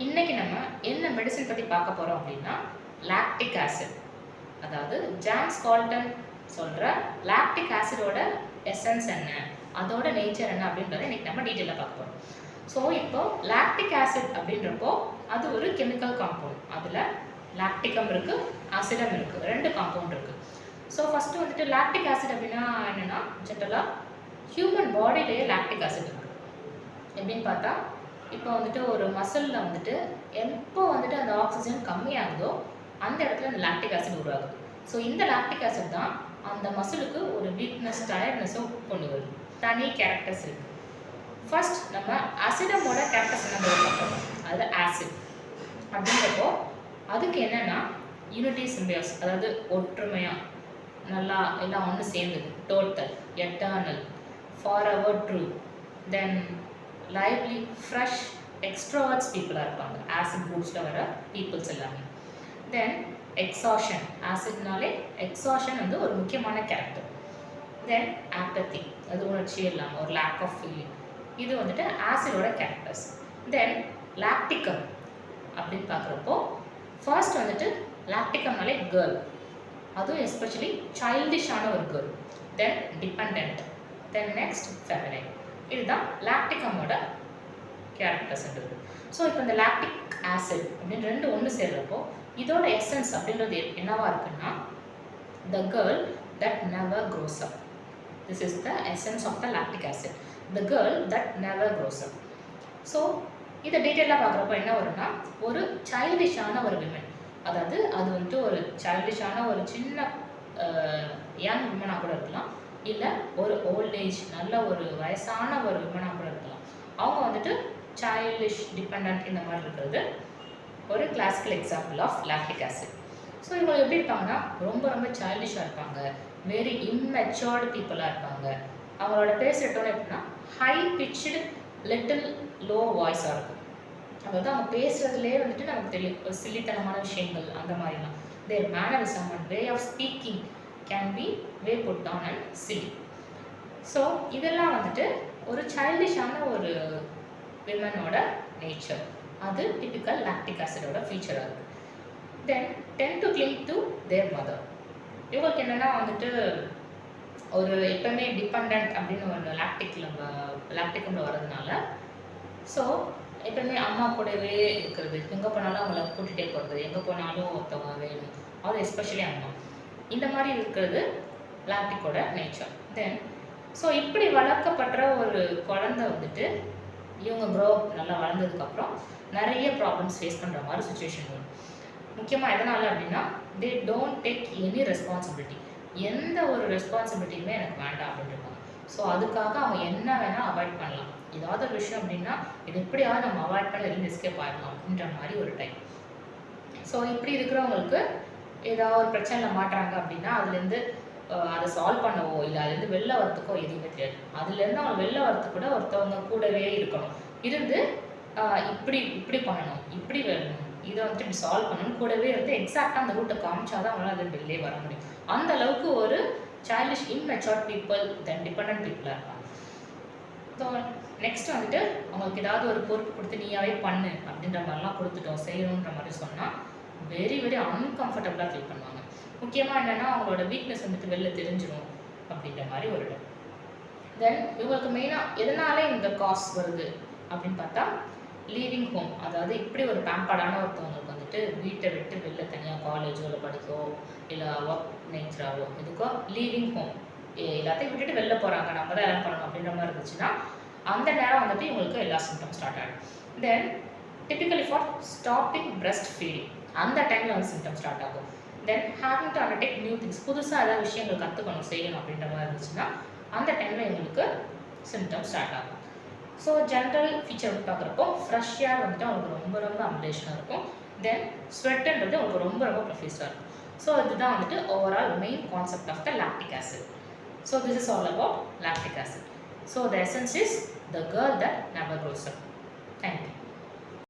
இன்னைக்கு நம்ம என்ன மெடிசன் பற்றி பார்க்க போகிறோம் அப்படின்னா லாக்டிக் ஆசிட். அதாவது ஜான்ஸ் கால்டன் சொல்கிற லாக்டிக் ஆசிடோட எசன்ஸ் என்ன, அதோட நேச்சர் என்ன அப்படின்றத இன்னைக்கு நம்ம டீட்டெயிலாக பார்க்க போகிறோம். ஸோ இப்போ லாக்டிக் ஆசிட் அப்படின்றப்போ அது ஒரு கெமிக்கல் காம்பவுண்ட். அதில் லாக்டிகம் இருக்குது, ஆசிடம் இருக்குது, ரெண்டு காம்பவுண்ட் இருக்குது. ஸோ ஃபஸ்ட்டு வந்துட்டு லாக்டிக் ஆசிட் அப்படின்னா என்னென்னா, ஜென்ரலாக ஹியூமன் பாடியிலேயே லாக்டிக் ஆசிட் இருக்குது. எப்படின்னு பார்த்தா, இப்போ வந்துட்டு ஒரு மசிலில் வந்துட்டு எப்போ வந்துட்டு அந்த ஆக்சிஜன் கம்மியாகுதோ அந்த இடத்துல அந்த லாக்டிக் ஆசிட் உருவாகுது. ஸோ இந்த லாக்டிக் ஆசிட் தான் அந்த மசிலுக்கு ஒரு வீக்னஸ், டயர்ட்னஸை கொண்டு வருது. தனி கேரக்டர்ஸ் இருக்குது. ஃபர்ஸ்ட் நம்ம ஆசிடமோட கேரக்டர்ஸ் என்ன பார்க்கணும். அது ஆசிட் அப்படின்றப்போ அதுக்கு என்னென்னா யூனிட்டி சிம்பியஸ், அதாவது ஒற்றுமையாக நல்லா எல்லாம் ஒன்று சேர்ந்தது, total, eternal, forever true, then lively, fresh, extroverts பீப்புளாக இருப்பாங்க ஆசிட் குரூப்ஸில் வர பீப்புள்ஸ் எல்லாமே. தென் எக்ஸாஷன், ஆசிட்னாலே எக்ஸாஷன் வந்து ஒரு முக்கியமான கேரக்டர். தென் ஆப்பத்தி, அது உணர்ச்சி இல்லாமல் ஒரு லேக் ஆஃப் ஃபீலிங், இது வந்துட்டு ஆசிடோட கேரக்டர்ஸ். தென் லாக்டிகம் அப்படின்னு பார்க்குறப்போ ஃபர்ஸ்ட் வந்துட்டு லாக்டிகம்னாலே கேர்ள், அதுவும் எஸ்பெஷலி சைல்டிஷான ஒரு கேர்ள். தென் டிபெண்ட், தென் நெக்ஸ்ட் ஃபெமினைன். இதுதான் லாக்டிகமோட கேரக்டர்ஸ்ன்றது. ஸோ இப்போ இந்த லாக்டிக் ஆசிட் அப்படின்னு ரெண்டு ஒன்று சேர்றப்போ இதோட எசன்ஸ் அப்படின்றது என்னவா இருக்குன்னா, the girl that never grows up. This is the essence of the lactic acid, the girl that never grows up. So இதை டீட்டெயிலாக பார்க்குறப்போ என்ன வரும்னா, ஒரு சைல்டிஷான ஒரு விமன், அதாவது அது வந்துட்டு ஒரு சைல்டிஷான ஒரு சின்ன யங் விமனாக கூட இருக்கலாம், இல்லை ஒரு ஓல்ட் ஏஜ் நல்ல ஒரு வயசான ஒரு விமனாக கூட இருக்கலாம். அவங்க வந்துட்டு சைல்டிஷ், டிபெண்ட் இந்த மாதிரி இருக்கிறது ஒரு classical example of lactic acid. So இவங்க எப்படி இருப்பாங்கன்னா, ரொம்ப ரொம்ப சைல்டிஷாக இருப்பாங்க, வெரி இம்மெச்சோர்டு பீப்புளாக இருப்பாங்க. அவங்களோட பேசுகிற டோன் எப்படின்னா ஹை பிச்சுடு லிட்டில் லோ வாய்ஸாக இருக்கும். அதாவது அவங்க பேசுகிறதுலேயே வந்துட்டு நமக்கு தெரியும் சில்லித்தனமான விஷயங்கள் அந்த மாதிரிலாம். Their mannerism and way of speaking can be way put down and silly. So இதெல்லாம் வந்துட்டு ஒரு சைல்டிஷான ஒரு விமனோட நேச்சர். அது டிபிக்கல் லாக்டிக் ஆசிடோட ஃபீச்சராக இருக்குது. Then tend to cling to their mother. இவங்களுக்கு என்னென்னா வந்துட்டு ஒரு எப்பவுமே டிபெண்ட் அப்படின்னு ஒரு லாக்டிகமில் வர்றதுனால, ஸோ எப்பவுமே அம்மா கூடவே இருக்கிறது, எங்கே போனாலும் அவங்கள கூட்டிகிட்டே போகிறது, எங்கே போனாலும் ஒருத்தவங்க வேணும், அது எஸ்பெஷலி அம்மா, இந்த மாதிரி இருக்கிறது லாக்டிக்கோட நேச்சர். தென் ஸோ இப்படி வளர்க்கப்படுற ஒரு குழந்தை வந்துட்டு இவங்க க்ரோ நல்லா வளர்ந்ததுக்கப்புறம் நிறைய ப்ராப்ளம்ஸ் ஃபேஸ் பண்ணுற மாதிரி சுச்சுவேஷன் வரும். முக்கியமாக எதனால் அப்படின்னா, they don't take any responsibility. எந்த ஒரு ரெஸ்பான்சிபிலிட்டியுமே எனக்கு வேண்டாம் அப்படின்ட்டுருக்காங்க. ஸோ அதுக்காக அவங்க என்ன வேணால் அவாய்ட் பண்ணலாம். ஏதாவது ஒரு விஷயம் அப்படின்னா இது எப்படியாவது நம்ம அவாய்ட் பண்ண எதுவும் எஸ்கேப் ஆகிடலாம் அப்படின்ற மாதிரி ஒரு டைம். ஸோ இப்படி இருக்கிறவங்களுக்கு ஏதாவது ஒரு பிரச்சனையில் மாட்டுறாங்க அப்படின்னா அதுலேருந்து அதை சால்வ் பண்ணவோ இல்லை அதுலேருந்து வெளில வரத்துக்கோ எதுவுமே தெரியாது. அதுலேருந்து அவங்க வெளில வரத்துக்கு கூட ஒருத்தவங்க கூடவே இருக்கணும், இருந்து இப்படி இப்படி பண்ணணும், இப்படி வரணும், இதை வந்துட்டு இப்படி சால்வ் பண்ணணும், கூடவே இருந்து எக்ஸாக்டாக அந்த ரூட்டை காமிச்சாதான் அவங்களால அதில் வெளிலே வர முடியும். அந்த அளவுக்கு ஒரு சைல்டிஷ் இம்மெச்சோர்ட் பீப்புள், தென் டிபெண்ட் பீப்புளாக இருப்பாங்க. ஸோ நெக்ஸ்ட் வந்துட்டு அவங்களுக்கு ஏதாவது ஒரு பொறுப்பு கொடுத்து நீயாவே பண்ணு அப்படின்ற மாதிரிலாம் கொடுத்துட்டோம், செய்யணுன்ற மாதிரி சொன்னால் வெரி வெரி அன்கம்ஃபர்டபுளாக ஃபீல் பண்ணுவாங்க. முக்கியமாக என்னென்னா அவங்களோட வீக்னஸ் வந்துட்டு வெளில தெரிஞ்சிடும் அப்படின்ற மாதிரி ஒரு இடம். தென் இவங்களுக்கு மெயினாக எதனாலே இந்த காஸ் வருது அப்படின்னு பார்த்தா, லீவிங் ஹோம். அதாவது இப்படி ஒரு பேம்பர்டான ஒருத்தவங்களுக்கு வந்துட்டு வீட்டை விட்டு வெளில தனியாக காலேஜோ இல்லை படிக்கோ இல்லை ஒர்க் நேச்சராகவோ இதுக்கோ லீவிங் ஹோம், எல்லாத்தையும் விட்டுட்டு வெளில போகிறாங்க, நம்ம தான் எல்லாம் பண்ணணும் அப்படின்ற மாதிரி இருந்துச்சுன்னா அந்த நேரம் வந்துட்டு இவங்களுக்கு எல்லா சிம்டம் ஸ்டார்ட் ஆகிடும். Then typically for stopping breast feeding, அந்த டைமில் வந்து சிம்டம் ஸ்டார்ட் ஆகும். Then having to undertake new things, புதுசாக ஏதாவது விஷயங்கள் கற்றுக்கணும், செய்யணும் அப்படின்ற மாதிரி இருந்துச்சுன்னா அந்த டைமில் இவங்களுக்கு சிம்டம் ஸ்டார்ட் ஆகும். ஸோ ஜென்ரல் ஃபீச்சர் வந்து பார்க்குறப்போ ஃப்ரெஷ் ஏர் வந்துட்டு அவங்களுக்கு ரொம்ப ரொம்ப அப்டேஷனாக இருக்கும். தென் ஸ்வெட்டுன்றது அவங்களுக்கு ரொம்ப ரொம்ப ப்ரொஃபீஸாக இருக்கும். ஸோ இதுதான் வந்துட்டு overall main concept of the lactic acid. So this is all about lactic acid. So the essence is the girl that never grows up. Thank you.